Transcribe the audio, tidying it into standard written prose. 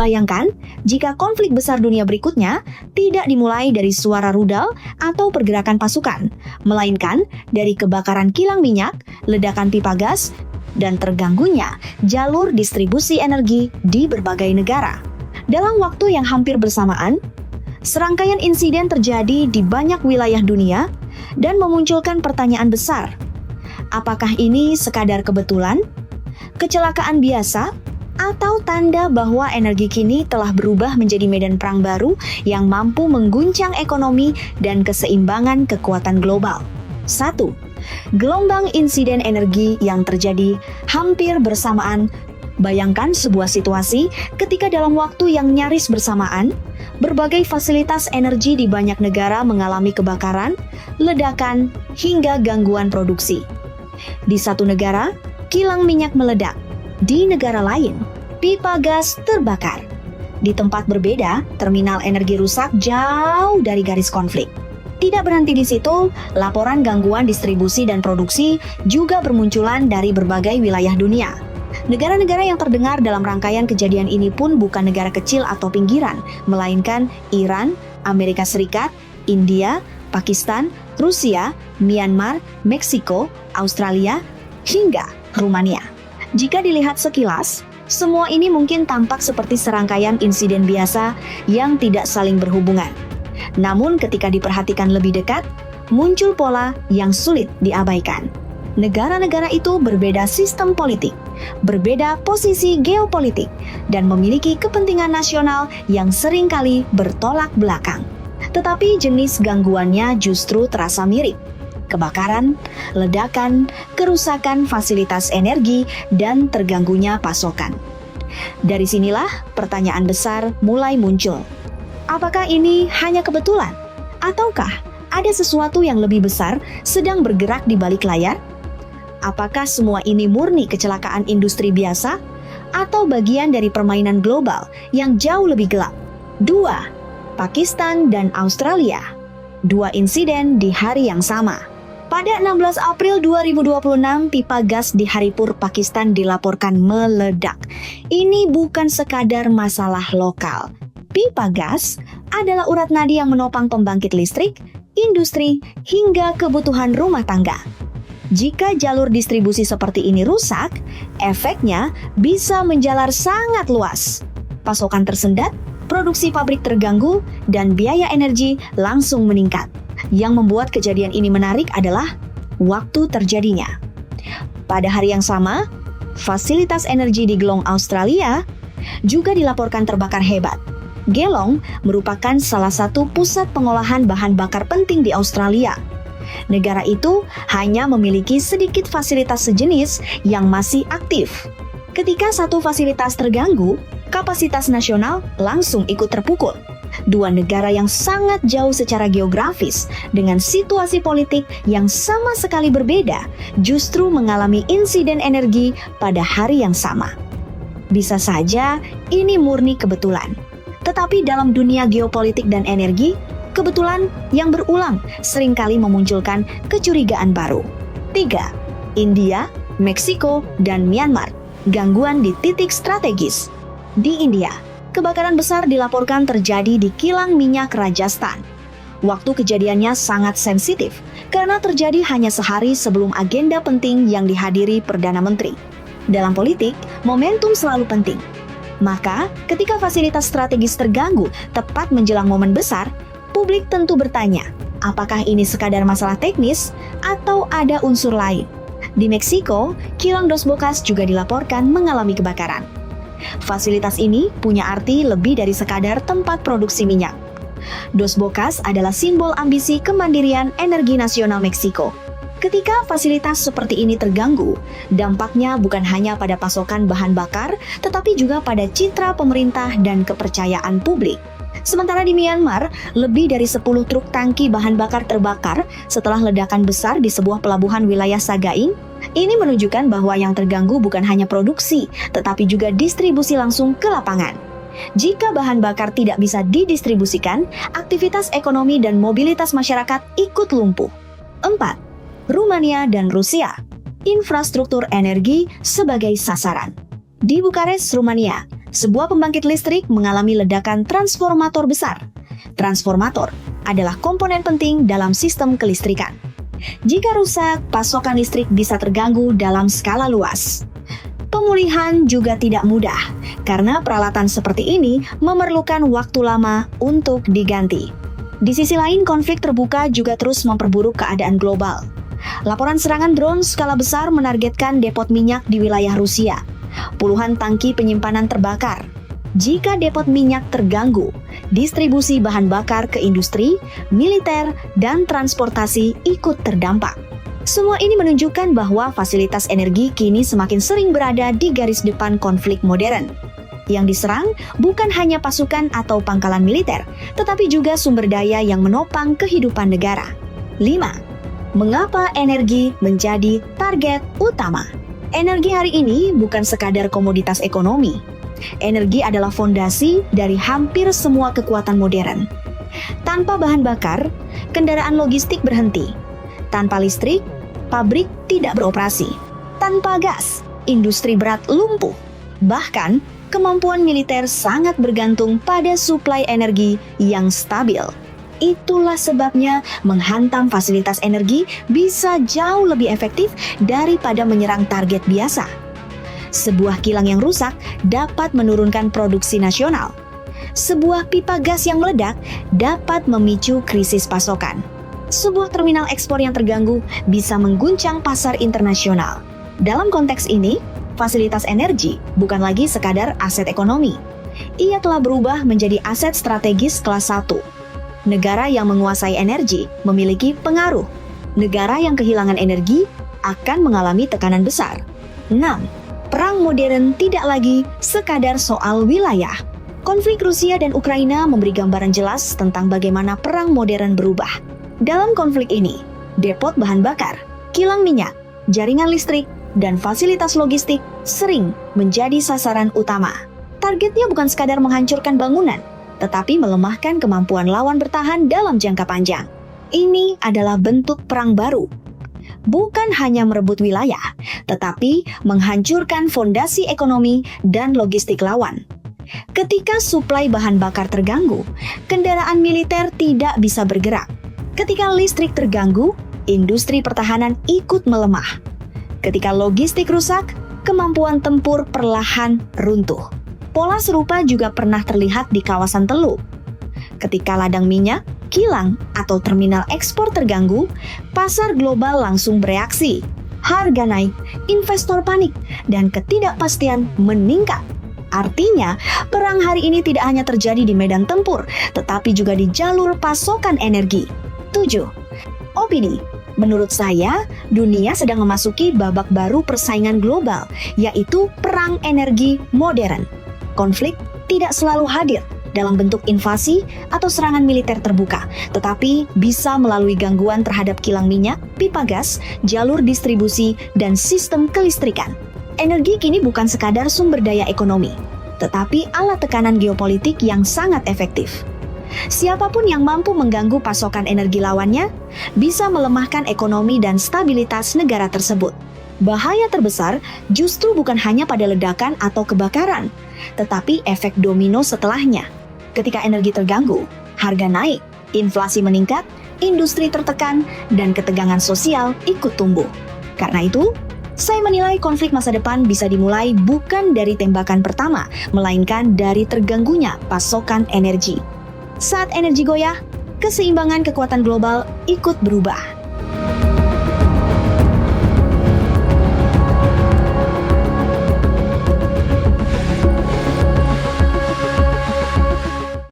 Bayangkan jika konflik besar dunia berikutnya tidak dimulai dari suara rudal atau pergerakan pasukan, melainkan dari kebakaran kilang minyak, ledakan pipa gas, dan terganggunya jalur distribusi energi di berbagai negara. Dalam waktu yang hampir bersamaan, serangkaian insiden terjadi di banyak wilayah dunia dan memunculkan pertanyaan besar. Apakah ini sekadar kebetulan, kecelakaan biasa, atau tanda bahwa energi kini telah berubah menjadi medan perang baru yang mampu mengguncang ekonomi dan keseimbangan kekuatan global? 1. Gelombang insiden energi yang terjadi hampir bersamaan. Bayangkan sebuah situasi ketika dalam waktu yang nyaris bersamaan, berbagai fasilitas energi di banyak negara mengalami kebakaran, ledakan, hingga gangguan produksi. Di satu negara, kilang minyak meledak. Di negara lain, pipa gas terbakar. Di tempat berbeda, terminal energi rusak jauh dari garis konflik. Tidak berhenti di situ, laporan gangguan distribusi dan produksi juga bermunculan dari berbagai wilayah dunia. Negara-negara yang terdengar dalam rangkaian kejadian ini pun bukan negara kecil atau pinggiran, melainkan Iran, Amerika Serikat, India, Pakistan, Rusia, Myanmar, Meksiko, Australia, hingga Rumania. Jika dilihat sekilas, semua ini mungkin tampak seperti serangkaian insiden biasa yang tidak saling berhubungan. Namun ketika diperhatikan lebih dekat, muncul pola yang sulit diabaikan. Negara-negara itu berbeda sistem politik, berbeda posisi geopolitik, dan memiliki kepentingan nasional yang seringkali bertolak belakang. Tetapi jenis gangguannya justru terasa mirip. Kebakaran, ledakan, kerusakan fasilitas energi, dan terganggunya pasokan. Dari sinilah pertanyaan besar mulai muncul. Apakah ini hanya kebetulan? Ataukah ada sesuatu yang lebih besar sedang bergerak di balik layar? Apakah semua ini murni kecelakaan industri biasa atau bagian dari permainan global yang jauh lebih gelap? 2. Pakistan dan Australia. 2 insiden di hari yang sama. Pada 16 April 2026, pipa gas di Haripur, Pakistan dilaporkan meledak. Ini bukan sekadar masalah lokal. Pipa gas adalah urat nadi yang menopang pembangkit listrik, industri, hingga kebutuhan rumah tangga. Jika jalur distribusi seperti ini rusak, efeknya bisa menjalar sangat luas. Pasokan tersendat, produksi pabrik terganggu, dan biaya energi langsung meningkat. Yang membuat kejadian ini menarik adalah waktu terjadinya. Pada hari yang sama, fasilitas energi di Geelong, Australia juga dilaporkan terbakar hebat. Geelong merupakan salah satu pusat pengolahan bahan bakar penting di Australia. Negara itu hanya memiliki sedikit fasilitas sejenis yang masih aktif. Ketika satu fasilitas terganggu, kapasitas nasional langsung ikut terpukul. 2 negara yang sangat jauh secara geografis dengan situasi politik yang sama sekali berbeda justru mengalami insiden energi pada hari yang sama. Bisa saja ini murni kebetulan. Tetapi dalam dunia geopolitik dan energi, kebetulan yang berulang seringkali memunculkan kecurigaan baru. 3. India, Meksiko, dan Myanmar. Gangguan di titik strategis. Di India, kebakaran besar dilaporkan terjadi di kilang minyak Rajasthan. Waktu kejadiannya sangat sensitif karena terjadi hanya sehari sebelum agenda penting yang dihadiri Perdana Menteri. Dalam politik, momentum selalu penting. Maka, ketika fasilitas strategis terganggu tepat menjelang momen besar, publik tentu bertanya, apakah ini sekadar masalah teknis atau ada unsur lain? Di Meksiko, kilang Dos Bocas juga dilaporkan mengalami kebakaran. Fasilitas ini punya arti lebih dari sekadar tempat produksi minyak. Dos Bocas adalah simbol ambisi kemandirian energi nasional Meksiko. Ketika fasilitas seperti ini terganggu, dampaknya bukan hanya pada pasokan bahan bakar, tetapi juga pada citra pemerintah dan kepercayaan publik. Sementara di Myanmar, lebih dari 10 truk tangki bahan bakar terbakar setelah ledakan besar di sebuah pelabuhan wilayah Sagaing. Ini menunjukkan bahwa yang terganggu bukan hanya produksi, tetapi juga distribusi langsung ke lapangan. Jika bahan bakar tidak bisa didistribusikan, aktivitas ekonomi dan mobilitas masyarakat ikut lumpuh. 4. Rumania dan Rusia. Infrastruktur energi sebagai sasaran. Di Bukares, Rumania, sebuah pembangkit listrik mengalami ledakan transformator besar. Transformator adalah komponen penting dalam sistem kelistrikan. Jika rusak, pasokan listrik bisa terganggu dalam skala luas. Pemulihan juga tidak mudah, karena peralatan seperti ini memerlukan waktu lama untuk diganti. Di sisi lain, konflik terbuka juga terus memperburuk keadaan global. Laporan serangan drone skala besar menargetkan depot minyak di wilayah Rusia. Puluhan tangki penyimpanan terbakar. Jika depot minyak terganggu, distribusi bahan bakar ke industri, militer, dan transportasi ikut terdampak. Semua ini menunjukkan bahwa fasilitas energi kini semakin sering berada di garis depan konflik modern. Yang diserang bukan hanya pasukan atau pangkalan militer, tetapi juga sumber daya yang menopang kehidupan negara. 5. Mengapa energi menjadi target utama? Energi hari ini bukan sekadar komoditas ekonomi. Energi adalah fondasi dari hampir semua kekuatan modern. Tanpa bahan bakar, kendaraan logistik berhenti. Tanpa listrik, pabrik tidak beroperasi. Tanpa gas, industri berat lumpuh. Bahkan, kemampuan militer sangat bergantung pada suplai energi yang stabil. Itulah sebabnya menghantam fasilitas energi bisa jauh lebih efektif daripada menyerang target biasa. Sebuah kilang yang rusak dapat menurunkan produksi nasional. Sebuah pipa gas yang meledak dapat memicu krisis pasokan. Sebuah terminal ekspor yang terganggu bisa mengguncang pasar internasional. Dalam konteks ini, fasilitas energi bukan lagi sekadar aset ekonomi. Ia telah berubah menjadi aset strategis kelas 1. Negara yang menguasai energi memiliki pengaruh. Negara yang kehilangan energi akan mengalami tekanan besar. 6. Perang modern tidak lagi sekadar soal wilayah. Konflik Rusia dan Ukraina memberi gambaran jelas tentang bagaimana perang modern berubah. Dalam konflik ini, depot bahan bakar, kilang minyak, jaringan listrik, dan fasilitas logistik sering menjadi sasaran utama. Targetnya bukan sekadar menghancurkan bangunan, tetapi melemahkan kemampuan lawan bertahan dalam jangka panjang. Ini adalah bentuk perang baru. Bukan hanya merebut wilayah, tetapi menghancurkan fondasi ekonomi dan logistik lawan. Ketika suplai bahan bakar terganggu, kendaraan militer tidak bisa bergerak. Ketika listrik terganggu, industri pertahanan ikut melemah. Ketika logistik rusak, kemampuan tempur perlahan runtuh. Pola serupa juga pernah terlihat di kawasan Teluk. Ketika ladang minyak, kilang, atau terminal ekspor terganggu, pasar global langsung bereaksi. Harga naik, investor panik, dan ketidakpastian meningkat. Artinya, perang hari ini tidak hanya terjadi di medan tempur, tetapi juga di jalur pasokan energi. 7. Opini. Menurut saya, dunia sedang memasuki babak baru persaingan global, yaitu perang energi modern. Konflik tidak selalu hadir dalam bentuk invasi atau serangan militer terbuka, tetapi bisa melalui gangguan terhadap kilang minyak, pipa gas, jalur distribusi, dan sistem kelistrikan. Energi kini bukan sekadar sumber daya ekonomi, tetapi alat tekanan geopolitik yang sangat efektif. Siapapun yang mampu mengganggu pasokan energi lawannya bisa melemahkan ekonomi dan stabilitas negara tersebut. Bahaya terbesar justru bukan hanya pada ledakan atau kebakaran, tetapi efek domino setelahnya. Ketika energi terganggu, harga naik, inflasi meningkat, industri tertekan, dan ketegangan sosial ikut tumbuh. Karena itu, saya menilai konflik masa depan bisa dimulai bukan dari tembakan pertama, melainkan dari terganggunya pasokan energi. Saat energi goyah, keseimbangan kekuatan global ikut berubah.